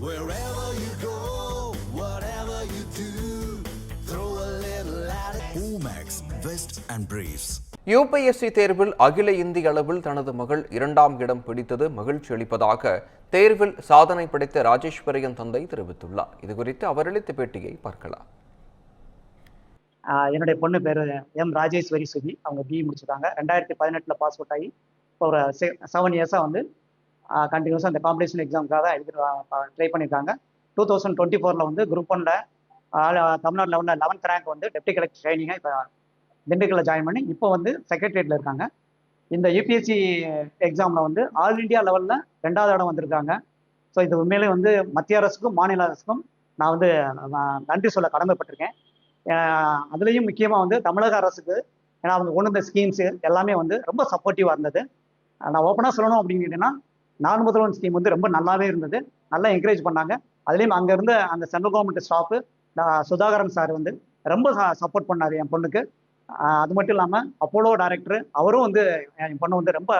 Wherever you go, whatever you do, throw a little at it. Omax, Vest and Briefs. UPSC தேர்வில் அகில இந்திய அளவில் தனது மகள் 2ஆம் இடம் பிடித்தது மகிழ்ச்சி அளிப்பதாக தேர்வில் சாதனை படைத்த ராஜேஸ்வரியின் தந்தை தெரிவித்துள்ளார். இதுகுறித்து அவர் அளித்த பேட்டியை பார்க்கலாம். என்னுடைய பொண்ணு பேர் எம் ராஜேஸ்வரி சுதி. அவங்க பிஇ முடிச்சிருக்காங்க. 2018 பாஸ் அவுட் ஆகி ஒரு 7 இயர்ஸாக வந்து கண்டினியூஸாக அந்த காம்படிஷன் எக்ஸாமுக்காக ட்ரை பண்ணியிருக்காங்க. 2024 வந்து குரூப் 1ல தமிழ்நாடு லெவலில் 11th ரேங்க் வந்து டெப்டி கலெக்டர் ட்ரைனிங்காக இப்போ திண்டுக்கல்ல ஜாயின் பண்ணி இப்போ வந்து செக்ரட்டரியேட்டில் இருக்காங்க. இந்த யூபிஎஸ்சி எக்ஸாமில் வந்து ஆல் இண்டியா லெவலில் 2வது இடம் வந்திருக்காங்க. ஸோ இது உண்மையிலே வந்து மத்திய அரசுக்கும் மாநில அரசுக்கும் நான் வந்து நன்றி சொல்ல கடமைப்பட்டிருக்கேன். அதுலேயும் முக்கியமாக வந்து தமிழக அரசுக்கு, ஏன்னா அவங்க கொண்டு வந்த ஸ்கீம்ஸு எல்லாமே வந்து ரொம்ப சப்போர்ட்டிவாக இருந்தது. நான் ஓப்பனாக சொல்லணும் அப்படின்னா நான் முதல்வன் ஸ்கீம் வந்து ரொம்ப நல்லாவே இருந்தது, நல்லா என்கரேஜ் பண்ணாங்க. அதுலேயும் அங்கே இருந்த அந்த central government staff Sudhakaran sir வந்து ரொம்ப சப்போர்ட் பண்ணார் என் பொண்ணுக்கு. அது மட்டும் இல்லாமல் அப்போலோ டைரக்டர் அவரும் வந்து என் பொண்ணை வந்து ரொம்ப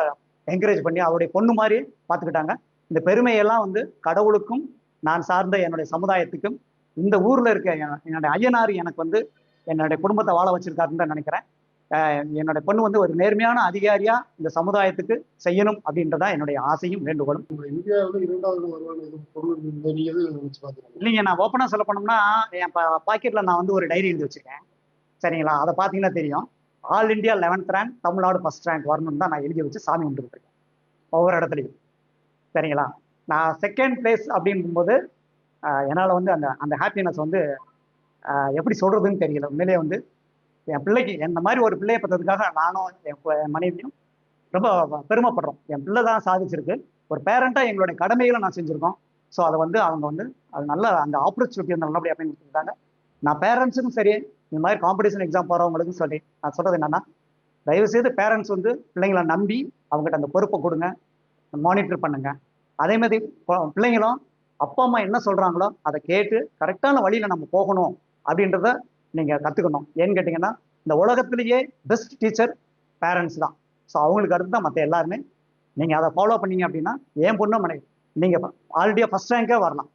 என்கரேஜ் பண்ணி அவருடைய பொண்ணு மாதிரி பார்த்துக்கிட்டாங்க. இந்த பெருமையெல்லாம் வந்து கடவுளுக்கும் நான் சார்ந்த என்னுடைய சமுதாயத்துக்கும் இந்த ஊரில் இருக்க என்னுடைய ஐயனார் எனக்கு வந்து என்னுடைய குடும்பத்தை வாழ வச்சிருக்காருன்னு தான் நினைக்கிறேன். என்னுடைய பொண்ணு வந்து ஒரு நேர்மையான அதிகாரியா இந்த சமுதாயத்துக்கு செய்யணும் அப்படின்றதான் என்னுடைய ஆசையும் வேண்டுகோளும். இல்லைங்க, நான் ஓப்பனா சொல்ல போனோம்னா என் பாக்கெட்ல நான் வந்து ஒரு டைரி எழுதி வச்சிருக்கேன். சரிங்களா, அதை பார்த்தீங்கன்னா தெரியும். All India 11th rank, Tamil Nadu first rank வரணும்னு தான் நான் எழுதி வச்சு சாமி கும்பிட்டு இருக்கேன் ஒவ்வொரு இடத்துலையும். சரிங்களா, நான் செகண்ட் பிளேஸ் அப்படிங்கும்போது என்னால் வந்து அந்த அந்த ஹாப்பினஸ் வந்து எப்படி சொல்றதுன்னு தெரியல. உண்மையிலேயே வந்து என் பிள்ளைக்கு இந்த மாதிரி ஒரு பிள்ளையை பார்த்ததுக்காக நானும் என் மனைவியும் ரொம்ப பெருமைப்படுறோம். என் பிள்ளை தான் சாதிச்சிருக்கு. ஒரு பேரண்டாக எங்களுடைய கடமைகளை நான் செஞ்சுருக்கோம். ஸோ அதை வந்து அவங்க வந்து அது நல்ல அந்த ஆப்பர்ச்சுனிட்டி வந்து நல்லபடியாக பயன்படுத்திட்டாங்க. நான் பேரண்ட்ஸுக்கும் சரி, இந்த மாதிரி காம்படிஷன் எக்ஸாம் போகிறவங்களுக்கும் சரி நான் சொல்கிறது என்னென்னா, தயவுசெய்து பேரண்ட்ஸ் வந்து பிள்ளைங்களை நம்பி அவங்ககிட்ட அந்த பொறுப்பை கொடுங்க, மானிட்டர் பண்ணுங்க. அதே மாதிரி பிள்ளைங்களும் அப்பா அம்மா என்ன சொல்கிறாங்களோ அதை கேட்டு கரெக்டான வழியில் நம்ம போகணும் அப்படின்றத நீங்கள் கற்றுக்கணும். ஏன்னு கேட்டிங்கன்னா, இந்த உலகத்திலேயே பெஸ்ட் டீச்சர் பேரண்ட்ஸ் தான். ஸோ அவங்களுக்கு அடுத்து தான் மற்ற எல்லாருமே. நீங்கள் அதை ஃபாலோ பண்ணீங்க அப்படின்னா என் பொண்ணு நீங்கள் ஆல்ரெடியாக ஃபஸ்ட் ரேங்கே வரலாம்.